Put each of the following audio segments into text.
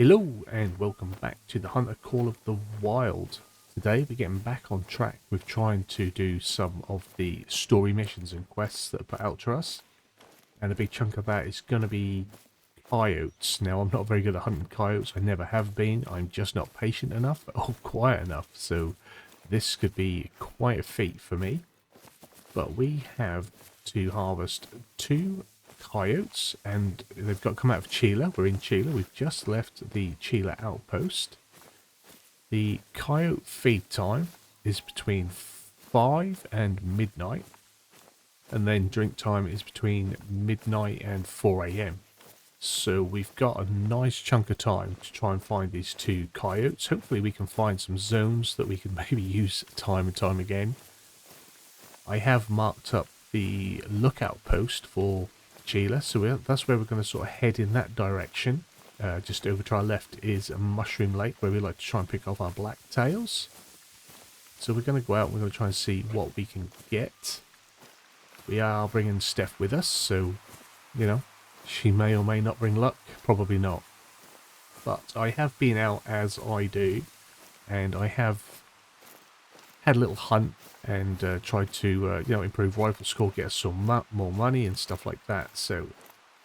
Hello and welcome back to the Hunter Call of the Wild. Today we're getting back on track with trying to do some of the story missions and quests that are put out to us. And a big chunk of that is going to be coyotes. Now I'm not very good at hunting coyotes, I never have been. I'm just not patient enough or quiet enough. So this could be quite a feat for me. But we have to harvest 2 coyotes, and they've got to come out of Chila. We're in Chila. We've just left the Chila outpost. The coyote feed time is between 5 and midnight, and then drink time is between midnight and 4 a.m. So we've got a nice chunk of time to try and find these 2 coyotes. Hopefully we can find some zones that we can maybe use time and time again. I have marked up the lookout post for Chila, so that's where we're going to sort of head in that direction. Just over to our left is a mushroom lake where we like to try and pick off our blacktails. So we're going to go out and we're going to try and see what we can get. We are bringing Steph with us, so, you know, she may or may not bring luck. Probably not. But I have been out as I do, and I have had a little hunt and tried to improve rifle score, get us some more money and stuff like that. So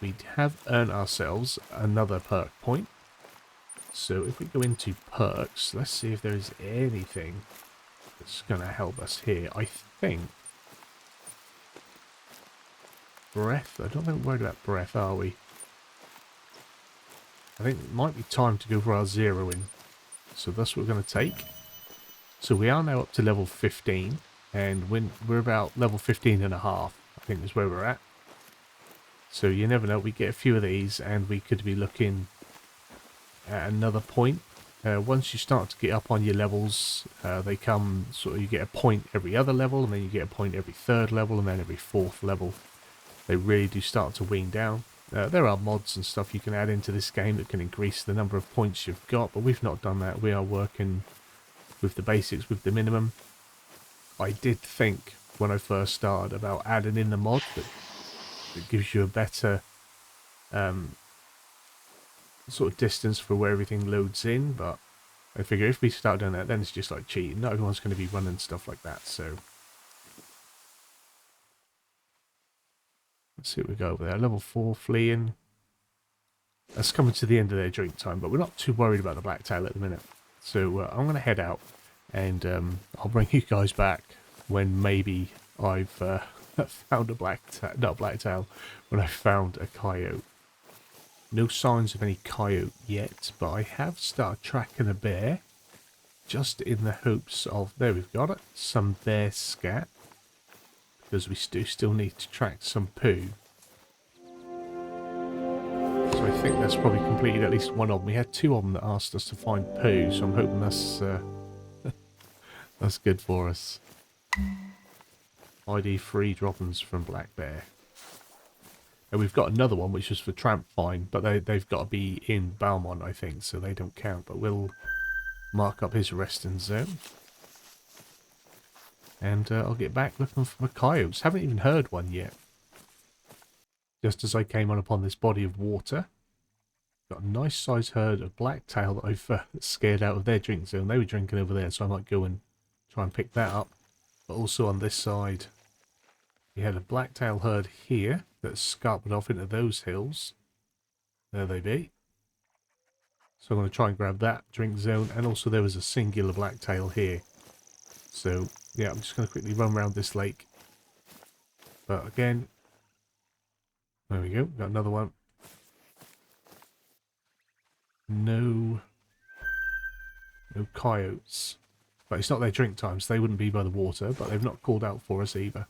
we have earned ourselves another perk point. So if we go into perks, let's see if there's anything that's going to help us here. I think breath. I don't think we're worried about breath, are we? I think it might be time to go for our zeroing. So that's what we're going to take. So we are now up to level 15, and we're about level 15 and a half, I think is where we're at. So you never know, we get a few of these and we could be looking at another point. Once you start to get up on your levels, they come, sort of you get a point every other level, and then you get a point every 3rd level, and then every 4th level. They really do start to wean down. There are mods and stuff you can add into this game that can increase the number of points you've got, but we've not done that. We are working with the basics, with the minimum. I did think when I first started about adding in the mod that gives you a better sort of distance for where everything loads in, but I figure if we start doing that, then it's just like cheating. Not everyone's going to be running stuff like that. So let's see what we got over there. Level 4 fleeing. That's coming to the end of their drink time, but we're not too worried about the blacktail at the minute. So I'm going to head out, and I'll bring you guys back when maybe I've found a blacktail, when I found a coyote. No signs of any coyote yet, but I have started tracking a bear, just in the hopes of, there we've got it, some bear scat, because we do still need to track some poo. So I think that's probably completed at least one of them. We had 2 of them that asked us to find poo, so I'm hoping that's that's good for us. ID free droppings from black bear. And we've got another one which is for tramp fine, but they've got to be in Balmont, I think, so they don't count. But we'll mark up his resting zone. And I'll get back looking for my coyotes. Haven't even heard one yet. Just as I came on upon this body of water, got a nice sized herd of blacktail that I've scared out of their drink zone. They were drinking over there, so I might go and try and pick that up. But also on this side, we had a blacktail herd here that scarpered off into those hills. There they be. So I'm going to try and grab that drink zone, and also there was a singular blacktail here. So yeah, I'm just going to quickly run around this lake. But again, there we go, got another one. No coyotes. But it's not their drink time, so they wouldn't be by the water, but they've not called out for us either.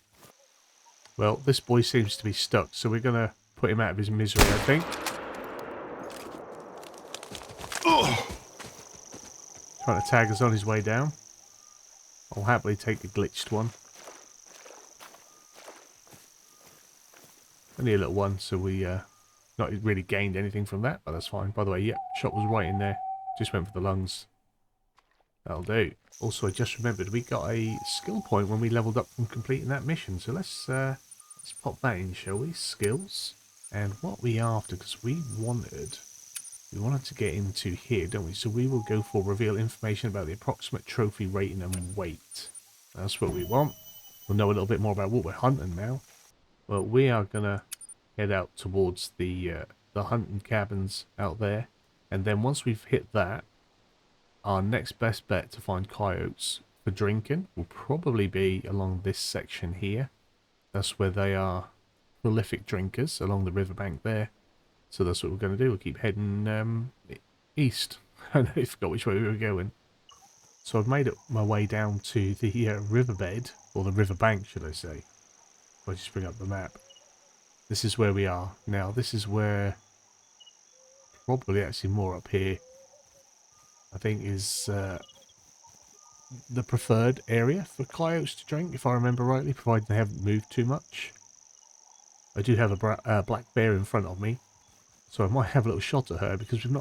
Well, this boy seems to be stuck, so we're going to put him out of his misery, I think. Oh! Trying to tag us on his way down. I'll happily take the glitched one. Only a little one, so we not really gained anything from that, but that's fine. By the way, yep, shot was right in there. Just went for the lungs. That'll do. Also, I just remembered we got a skill point when we leveled up from completing that mission. So let's pop that in, shall we? Skills. And what we after, because we wanted We wanted to get into here, don't we? So we will go for reveal information about the approximate trophy rating and weight. That's what we want. We'll know a little bit more about what we're hunting now. Well, we are going to head out towards the hunting cabins out there. And then once we've hit that, our next best bet to find coyotes for drinking will probably be along this section here. That's where they are prolific drinkers, along the riverbank there. So that's what we're going to do. We'll keep heading east. I forgot which way we were going. So I've made it my way down to the riverbed, or the riverbank, should I say. If I just bring up the map. This is where we are. Now, this is where, probably actually more up here, I think is the preferred area for coyotes to drink, if I remember rightly, provided they haven't moved too much. I do have a black bear in front of me, so I might have a little shot at her because we've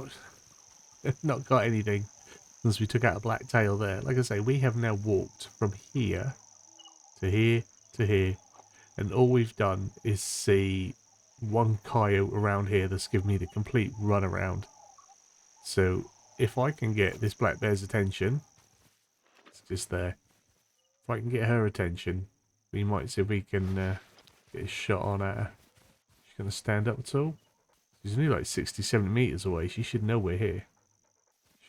not got anything since we took out a blacktail there. Like I say, we have now walked from here to here to here, and all we've done is see one coyote around here that's given me the complete run around. So if I can get this black bear's attention, it's just there. If I can get her attention, we might see if we can get a shot on at her. She's going to stand up at all. She's only like 60, 70 meters away. She should know we're here.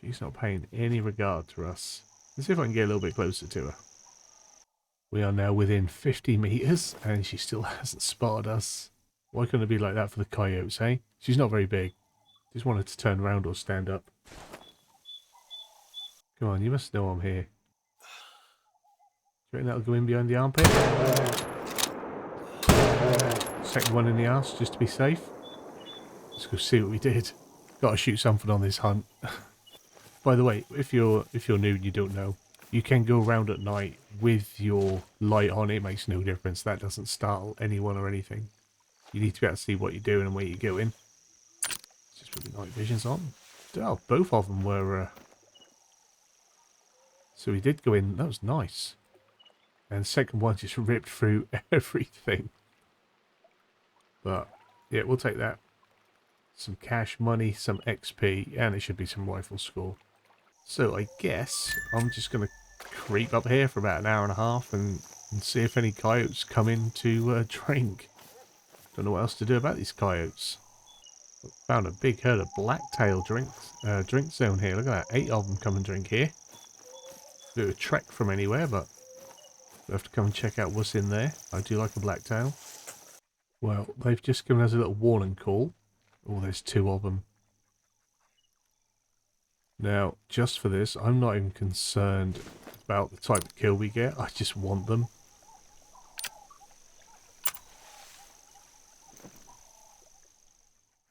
She's not paying any regard to us. Let's see if I can get a little bit closer to her. We are now within 50 meters and she still hasn't spotted us. Why couldn't it be like that for the coyotes, eh? She's not very big. Just wanted to turn around or stand up. Come on, you must know I'm here. Do you reckon that'll go in behind the armpit? Second one in the arse, just to be safe. Let's go see what we did. Got to shoot something on this hunt. By the way, if you're new and you don't know, you can go around at night with your light on. It makes no difference. That doesn't startle anyone or anything. You need to be able to see what you're doing and where you're going. Just put the night visions on. Oh, both of them were... So we did go in. That was nice. And the second one just ripped through everything. But, yeah, we'll take that. Some cash money, some XP, and it should be some rifle score. So I guess I'm just going to creep up here for about an hour and a half and see if any coyotes come in to drink. Don't know what else to do about these coyotes. Found a big herd of blacktail drink zone here. Look at that, 8 of them come and drink here. Bit of a trek from anywhere, but we'll have to come and check out what's in there. I do like a blacktail. Well, they've just given us a little warning call. Oh, there's 2 of them. Now, just for this, I'm not even concerned about the type of kill we get. I just want them.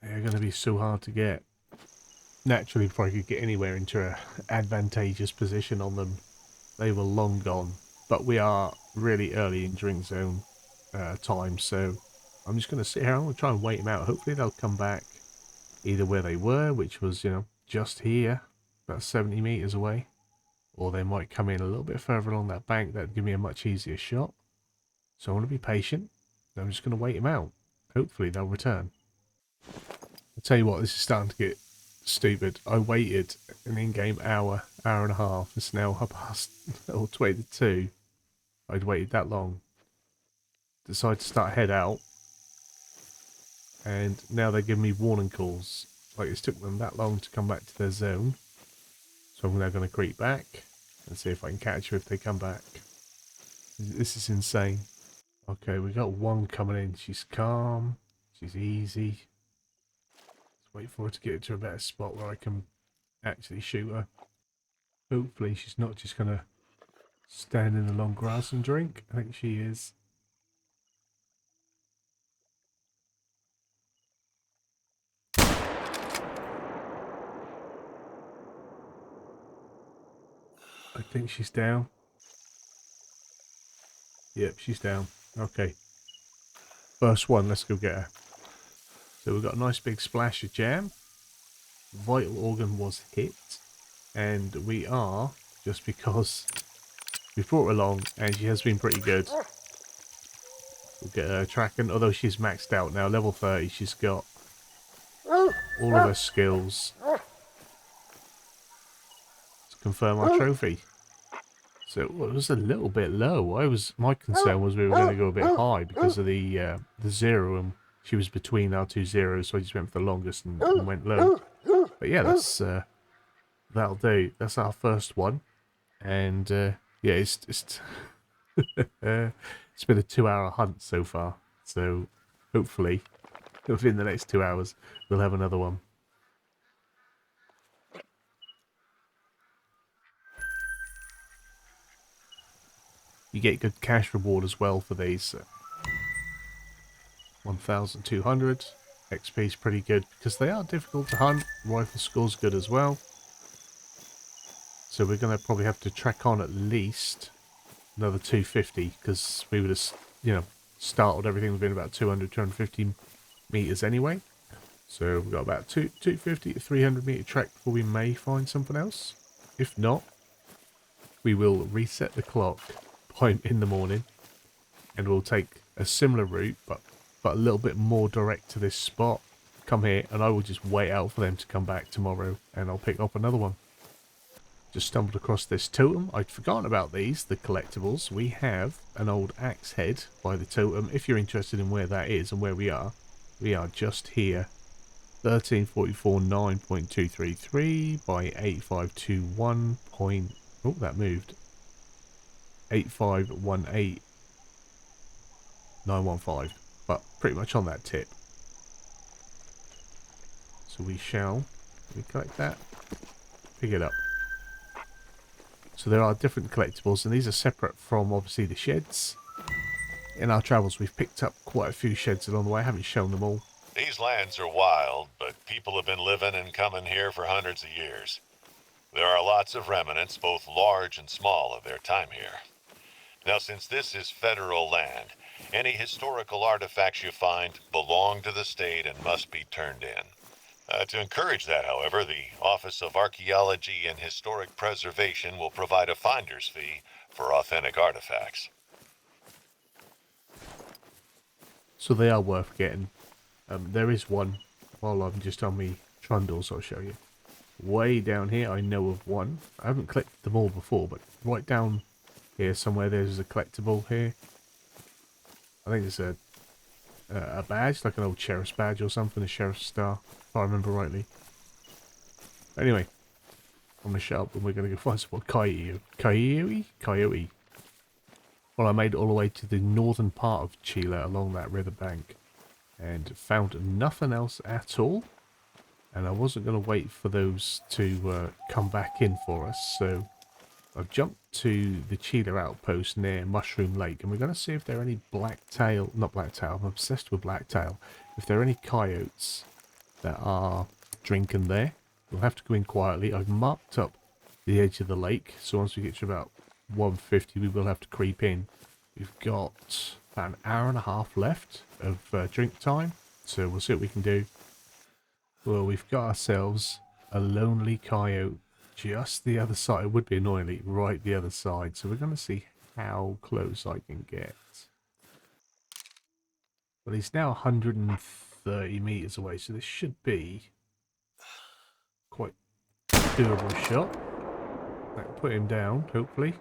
They're going to be so hard to get. Naturally, before I could get anywhere into an advantageous position on them, they were long gone. But we are really early in drink zone time, so I'm just going to sit here. I'm going to try and wait them out. Hopefully they'll come back either where they were, which was, you know, just here, about 70 meters away, or they might come in a little bit further along that bank. That'd give me a much easier shot. So I want to be patient. I'm just going to wait them out. Hopefully they'll return. I'll tell you what, this is starting to get stupid. I waited an in-game hour and a half. It's now 22. I'd waited that long. Decided to start head out. And now they're giving me warning calls. Like it's took them that long to come back to their zone. So I'm now going to creep back and see if I can catch her if they come back. This is insane. Okay, we got one coming in. She's calm. She's easy. Let's wait for her to get to a better spot where I can actually shoot her. Hopefully she's not just going to stand in the long grass and drink. I think she is. I think she's down. Yep, she's down. Okay. First one, let's go get her. So we've got a nice big splash of jam. Vital organ was hit. And we are, just because we brought her along and she has been pretty good. We'll get her tracking, although she's maxed out now. Level 30, she's got all of her skills. confirm our trophy. So it was a little bit low. My concern was we were going to go a bit high because of the 0, and she was between our 2 zeros, so I just went for the longest and went low. But yeah, that'll do. That's our first one, and yeah, it's it's been a 2-hour hunt so far. So hopefully, within the next 2 hours, we'll have another one. You get good cash reward as well for these. So 1,200 XP is pretty good because they are difficult to hunt. Rifle score's good as well. So we're going to probably have to track on at least another 250 because we would have, started everything within about 200, 250 meters anyway. So we've got about 250 to 300 meter trek before we may find something else. If not, we will reset the clock in the morning and we'll take a similar route but a little bit more direct to this spot. Come here and I will just wait out for them to come back tomorrow and I'll pick up another one. Just stumbled across this totem. I'd forgotten about these, the collectibles. We have an old axe head by the totem. If you're interested in where that is and where we are just here. 1344 9.233 by 8521 point... Oh, that moved. 8518 915. But pretty much on that tip. So we collect that. Pick it up. So there are different collectibles, and these are separate from, obviously, the sheds. In our travels, we've picked up quite a few sheds along the way. I haven't shown them all. These lands are wild, but people have been living and coming here for hundreds of years. There are lots of remnants, both large and small, of their time here. Now, since this is federal land, any historical artifacts you find belong to the state and must be turned in. To encourage that, however, the Office of Archaeology and Historic Preservation will provide a finder's fee for authentic artifacts. So they are worth getting. There is one, while I'm just on me trundles, I'll show you. Way down here, I know of one. I haven't collected them all before, but right down here somewhere there's a collectible here. I think it's a badge, like an old sheriff's badge or something, a sheriff's star, if I remember rightly. Anyway, I'm going to shut up and we're going to go find some more coyote. Well, I made it all the way to the northern part of Chile along that riverbank and found nothing else at all. And I wasn't going to wait for those to come back in for us, so I've jumped to the Chile outpost near Mushroom Lake, and we're going to see if there are any I'm obsessed with blacktail. If there are any coyotes that are drinking there, we'll have to go in quietly. I've marked up the edge of the lake, so once we get to about 150, we will have to creep in. We've got about an hour and a half left of drink time, so we'll see what we can do. Well, we've got ourselves a lonely coyote just the other side. It would be annoyingly right the other side. So we're going to see how close I can get. Well, he's now 130 meters away, so this should be quite a doable shot. That will put him down, hopefully.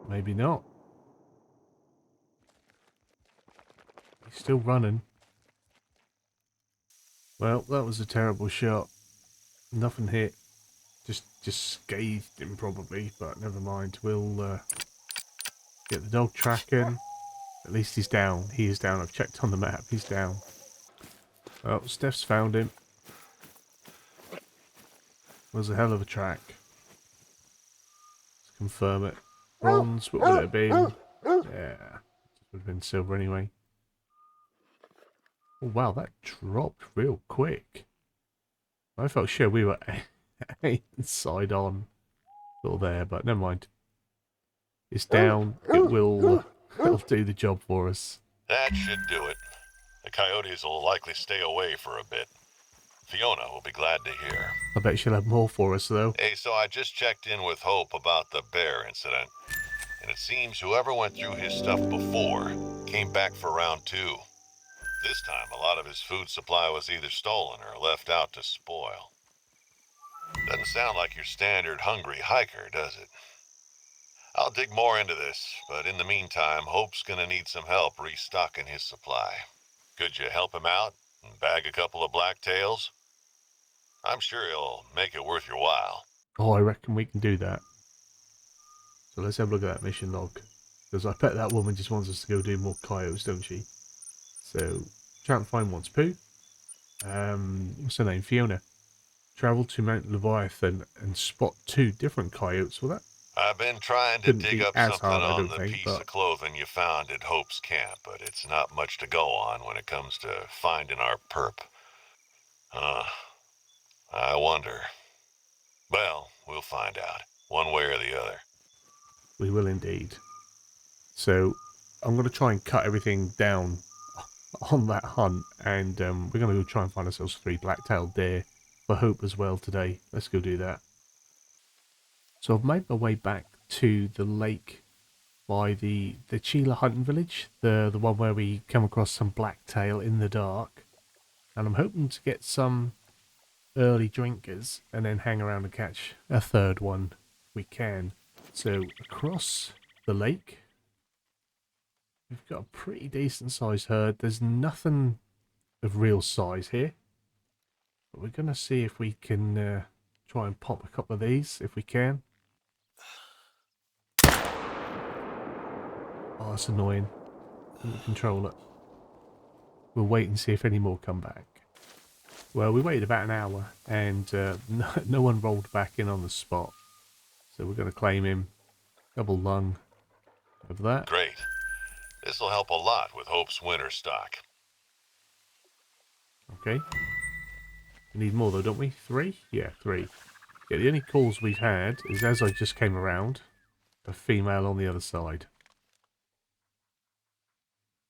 Maybe not. He's still running. Well, that was a terrible shot. Nothing hit. Just scathed him probably, but never mind. We'll get the dog tracking. At least he's down. He is down. I've checked on the map. He's down. Oh, Steph's found him. Was a hell of a track. Let's confirm it. Bronze, what would it have been? Yeah. Would have been silver anyway. Oh, wow, that dropped real quick. I felt sure we were side on sort of there, but never mind. It's down. It'll do the job for us. That should do it. The coyotes will likely stay away for a bit. Fiona will be glad to hear. I bet she'll have more for us, though. Hey, so I just checked in with Hope about the bear incident. And it seems whoever went through his stuff before came back for round 2. This time, a lot of his food supply was either stolen or left out to spoil. Doesn't sound like your standard hungry hiker, does it? I'll dig more into this, but in the meantime, Hope's gonna need some help restocking his supply. Could you help him out and bag a couple of blacktails? I'm sure he'll make it worth your while. Oh, I reckon we can do that. So let's have a look at that mission log. Because I bet that woman just wants us to go do more coyotes, don't she? So, try and find one's poo. What's her name? Fiona. Travel to Mount Leviathan and spot 2 different coyotes. Well, that I've been trying to couldn't dig be up as something hard, I on don't the think, piece but of clothing you found at Hope's camp, but it's not much to go on when it comes to finding our perp. I wonder. Well, we'll find out, one way or the other. we will indeed. So, I'm going to try and cut everything down on that hunt, and we're going to go try and find ourselves 3 black-tailed deer for Hope as well today. Let's go do that. So I've made my way back to the lake by the Chila hunting village, the one where we come across some blacktail in the dark, and I'm hoping to get some early drinkers and then hang around and catch a 3rd one if we can. So across the lake, we've got a pretty decent sized herd. There's nothing of real size here, but we're going to see if we can try and pop a couple of these if we can. Oh, that's annoying. Couldn't control it. We'll wait and see if any more come back. Well, we waited about an hour and no one rolled back in on the spot. So we're going to claim him. Double lung of that. Great. This'll help a lot with Hope's winter stock. Okay. We need more though, don't we? 3? Yeah, 3. Yeah, the only calls we've had is as I just came around, a female on the other side.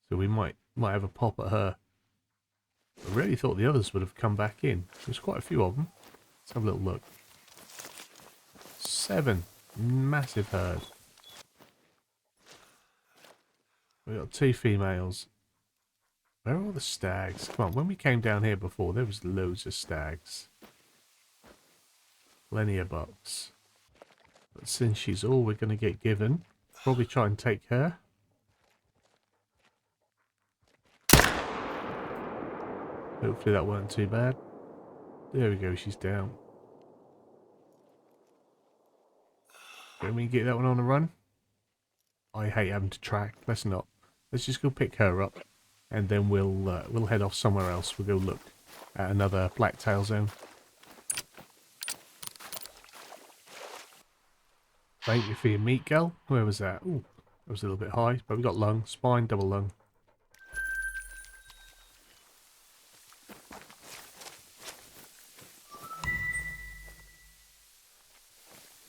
So we might have a pop at her. I really thought the others would have come back in. There's quite a few of them. Let's have a little look. 7. Massive herd. We got 2 females. Where are all the stags? Come on, when we came down here before, there was loads of stags. Plenty of bucks. But since she's all we're going to get given, probably try and take her. Hopefully that weren't too bad. There we go, she's down. Can we get that one on the run? I hate having to track. Let's not. Let's just go pick her up, and then we'll head off somewhere else. We'll go look at another blacktail zone. Thank you for your meat, girl. Where was that? Ooh, that was a little bit high, but we got lung, spine, double lung.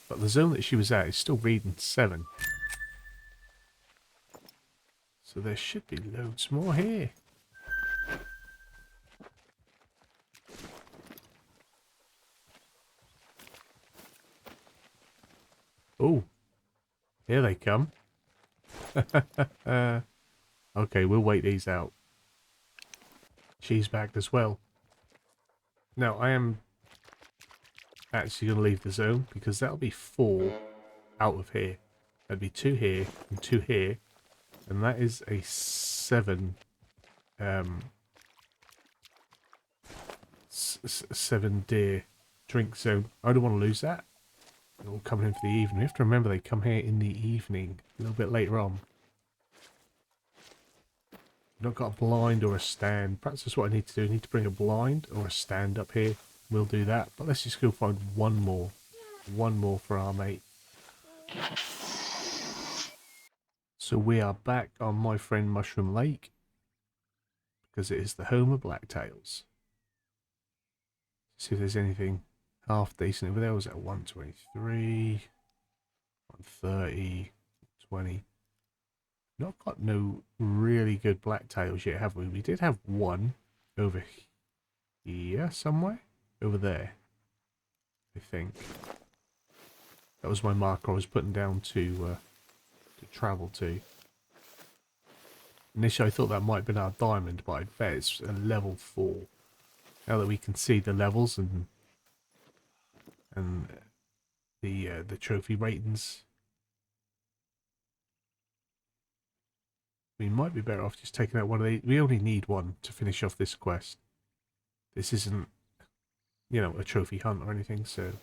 But the zone that she was at is still reading 7. So there should be loads more here. Oh, here they come. Okay, we'll wait these out. She's back as well. Now, I am actually going to leave the zone because that'll be 4 out of here. That'd be 2 here and 2 here. And that is a 7 7 deer drink zone. I don't want to lose that. They're all coming in for the evening. We have to remember they come here in the evening, a little bit later on. I've not got a blind or a stand. Perhaps that's what I need to do. I need to bring a blind or a stand up here. We'll do that. But let's just go find one more. One more for our mate. So we are back on my friend Mushroom Lake, because it is the home of blacktails. See if there's anything half decent over there. Was at 123, 130, 20. Not got no really good blacktails yet, have we? We did have one over here somewhere. Over there, I think. That was my marker I was putting down to travel to. Initially I thought that might have been our diamond, but I bet it's a level 4. Now that we can see the levels and the trophy ratings, we might be better off just taking out one of these. We only need one to finish off this quest. This isn't, you know, a trophy hunt or anything, so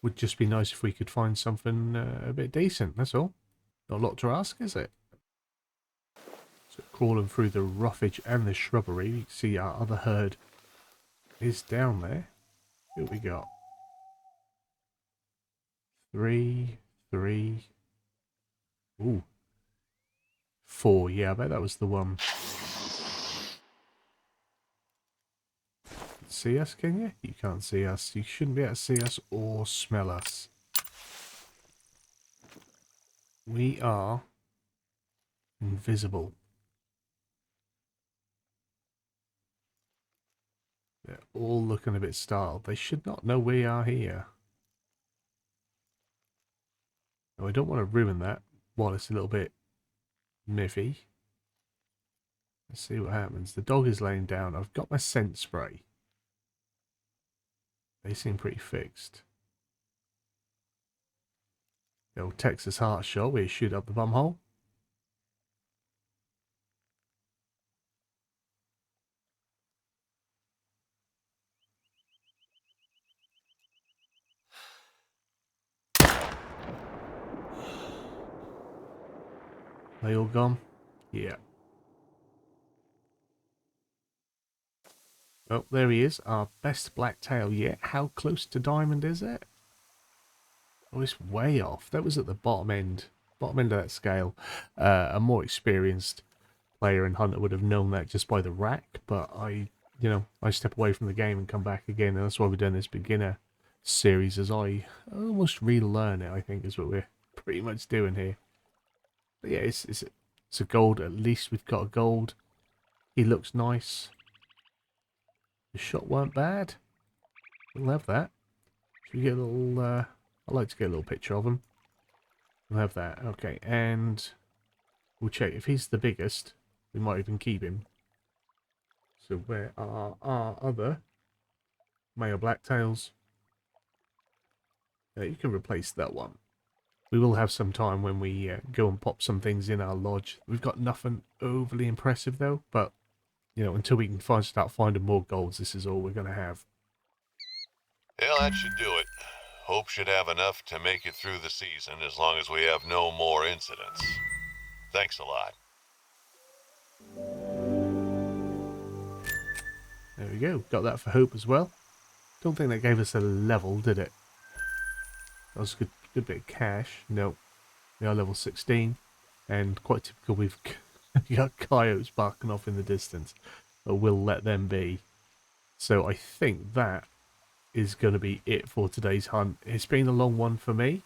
would just be nice if we could find something a bit decent, that's all. Not a lot to ask, is it? So crawling through the roughage and the shrubbery, you can see our other herd is down there. What we got? 3, 3. Ooh. 4, yeah, I bet that was the one. See us, can you? You can't see us. You shouldn't be able to see us or smell us. We are invisible. They're all looking a bit startled. They should not know we are here. No, I don't want to ruin that while it's a little bit miffy. Let's see what happens. The dog is laying down. I've got my scent spray. They seem pretty fixed. The old Texas heart shot where you shoot up the bum hole. They all gone? Yeah. Oh, there he is. Our best blacktail yet. How close to diamond is it? Oh, it's way off. That was at the bottom end of that scale. A more experienced player and hunter would have known that just by the rack, but I step away from the game and come back again, and that's why we're doing this beginner series, as I almost relearn it, I think, is what we're pretty much doing here. But yeah, it's a gold. At least we've got a gold. He looks nice. The shot weren't bad. We'll have that. Should we get a little, I'd like to get a little picture of him. We'll have that. Okay, and we'll check. If he's the biggest, we might even keep him. So where are our other male blacktails? You can replace that one. We will have some time when we go and pop some things in our lodge. We've got nothing overly impressive though, but you know, until we can start finding more golds, this is all we're going to have. Well, that should do it. Hope should have enough to make it through the season as long as we have no more incidents. Thanks a lot. There we go. Got that for Hope as well. Don't think that gave us a level, did it? That was a good bit of cash. No. We are level 16. And quite typical, we've got coyotes barking off in the distance. But we'll let them be. So I think that is going to be it for today's hunt. It's been a long one for me.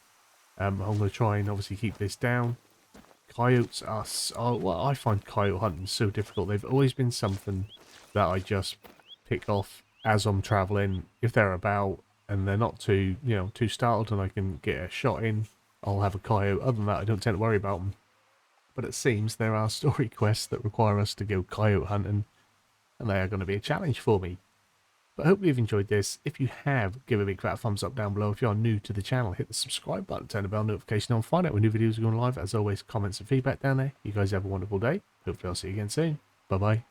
I'm going to try and obviously keep this down. Coyotes are... well, I find coyote hunting so difficult. They've always been something that I just pick off as I'm travelling. If they're about and they're not too, too startled and I can get a shot in, I'll have a coyote. Other than that, I don't tend to worry about them. But it seems there are story quests that require us to go coyote hunting, and they are going to be a challenge for me. But I hope you've enjoyed this. If you have, give a big fat thumbs up down below. If you are new to the channel, hit the subscribe button, turn the bell notification on, find out when new videos are going live. As always, comments and feedback down there. You guys have a wonderful day. Hopefully I'll see you again soon. Bye bye.